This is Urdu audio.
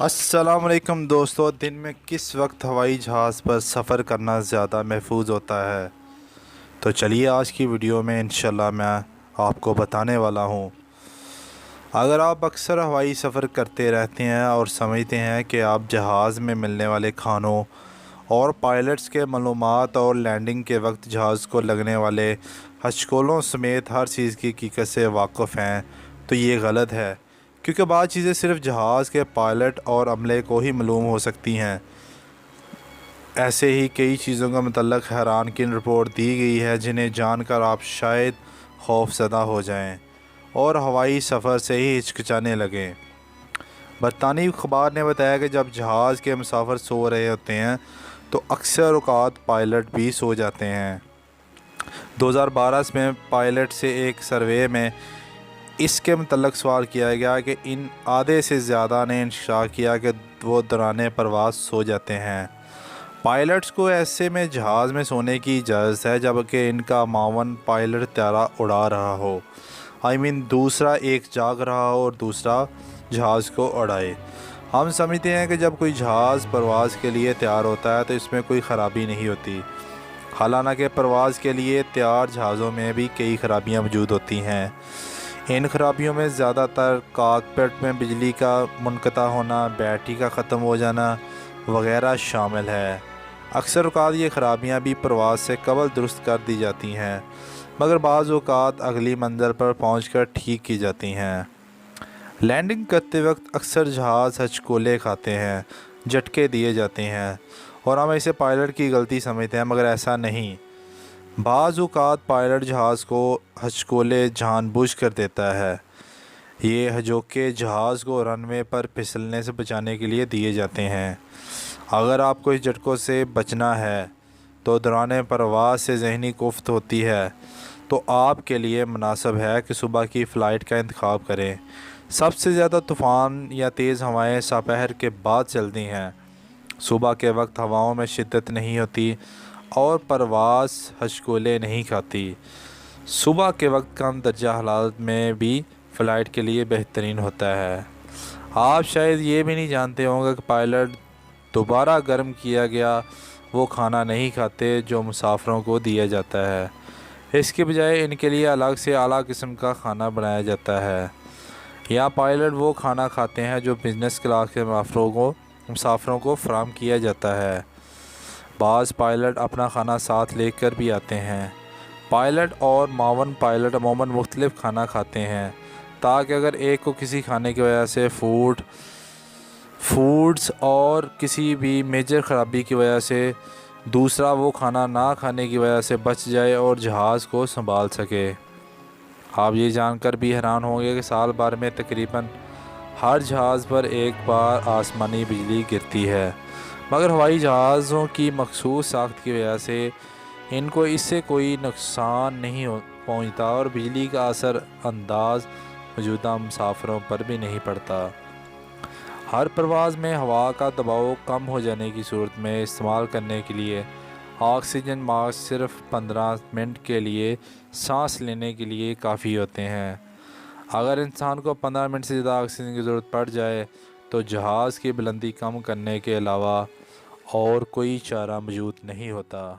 السلام علیکم دوستو، دن میں کس وقت ہوائی جہاز پر سفر کرنا زیادہ محفوظ ہوتا ہے؟ تو چلیے آج کی ویڈیو میں انشاءاللہ میں آپ کو بتانے والا ہوں۔ اگر آپ اکثر ہوائی سفر کرتے رہتے ہیں اور سمجھتے ہیں کہ آپ جہاز میں ملنے والے کھانوں اور پائلٹس کے معلومات اور لینڈنگ کے وقت جہاز کو لگنے والے ہچکولوں سمیت ہر چیز کی حقیقت سے واقف ہیں، تو یہ غلط ہے، کیونکہ بعض چیزیں صرف جہاز کے پائلٹ اور عملے کو ہی معلوم ہو سکتی ہیں۔ ایسے ہی کئی چیزوں کا متعلق حیران کن رپورٹ دی گئی ہے جنہیں جان کر آپ شاید خوف زدہ ہو جائیں اور ہوائی سفر سے ہی ہچکچانے لگیں۔ برطانوی اخبار نے بتایا کہ جب جہاز کے مسافر سو رہے ہوتے ہیں تو اکثر اوقات پائلٹ بھی سو جاتے ہیں۔ 2012 میں پائلٹ سے ایک سروے میں اس کے متعلق سوال کیا گیا کہ ان آدھے سے زیادہ نے انکشاف کیا کہ وہ دوران پرواز سو جاتے ہیں۔ پائلٹس کو ایسے میں جہاز میں سونے کی اجازت ہے جبکہ ان کا معاون پائلٹ طیارہ اڑا رہا ہو، دوسرا ایک جاگ رہا ہو اور دوسرا جہاز کو اڑائے۔ ہم سمجھتے ہیں کہ جب کوئی جہاز پرواز کے لیے تیار ہوتا ہے تو اس میں کوئی خرابی نہیں ہوتی، حالانکہ پرواز کے لیے تیار جہازوں میں بھی کئی خرابیاں موجود ہوتی ہیں۔ ان خرابیوں میں زیادہ تر کاکپٹ میں بجلی کا منقطع ہونا، بیٹری کا ختم ہو جانا وغیرہ شامل ہے۔ اکثر اوقات یہ خرابیاں بھی پرواز سے قبل درست کر دی جاتی ہیں، مگر بعض اوقات اگلی منزل پر پہنچ کر ٹھیک کی جاتی ہیں۔ لینڈنگ کرتے وقت اکثر جہاز ہچکولے کھاتے ہیں، جھٹکے دیے جاتے ہیں اور ہم اسے پائلٹ کی غلطی سمجھتے ہیں، مگر ایسا نہیں۔ بعض اوقات پائلٹ جہاز کو ہچکولے جان بوجھ کر دیتا ہے۔ یہ ہچکولے جہاز کو رن وے پر پھسلنے سے بچانے کے لیے دیے جاتے ہیں۔ اگر آپ کو اس جھٹکوں سے بچنا ہے تو دوران پرواز سے ذہنی کوفت ہوتی ہے، تو آپ کے لیے مناسب ہے کہ صبح کی فلائٹ کا انتخاب کریں۔ سب سے زیادہ طوفان یا تیز ہوائیں سپہر کے بعد چلتی ہیں۔ صبح کے وقت ہواؤں میں شدت نہیں ہوتی اور پرواز ہچکولے نہیں کھاتی۔ صبح کے وقت کم درجہ حرارت میں بھی فلائٹ کے لیے بہترین ہوتا ہے۔ آپ شاید یہ بھی نہیں جانتے ہوں گے کہ پائلٹ دوبارہ گرم کیا گیا وہ کھانا نہیں کھاتے جو مسافروں کو دیا جاتا ہے۔ اس کے بجائے ان کے لیے الگ سے اعلیٰ قسم کا کھانا بنایا جاتا ہے۔ یا پائلٹ وہ کھانا کھاتے ہیں جو بزنس کلاس کے مسافروں کو فراہم کیا جاتا ہے۔ بعض پائلٹ اپنا کھانا ساتھ لے کر بھی آتے ہیں۔ پائلٹ اور معاون پائلٹ عموماً مختلف کھانا کھاتے ہیں تاکہ اگر ایک کو کسی کھانے کی وجہ سے فوڈز اور کسی بھی میجر خرابی کی وجہ سے دوسرا وہ کھانا نہ کھانے کی وجہ سے بچ جائے اور جہاز کو سنبھال سکے۔ آپ یہ جان کر بھی حیران ہوں گے کہ سال بھر میں تقریباً ہر جہاز پر ایک بار آسمانی بجلی گرتی ہے، مگر ہوائی جہازوں کی مخصوص ساخت کی وجہ سے ان کو اس سے کوئی نقصان نہیں پہنچتا اور بجلی کا اثر انداز موجودہ مسافروں پر بھی نہیں پڑتا۔ ہر پرواز میں ہوا کا دباؤ کم ہو جانے کی صورت میں استعمال کرنے کے لیے آکسیجن ماسک صرف 15 منٹ کے لیے سانس لینے کے لیے کافی ہوتے ہیں۔ اگر انسان کو 15 منٹ سے زیادہ آکسیجن کی ضرورت پڑ جائے تو جہاز کی بلندی کم کرنے کے علاوہ اور کوئی چارہ موجود نہیں ہوتا۔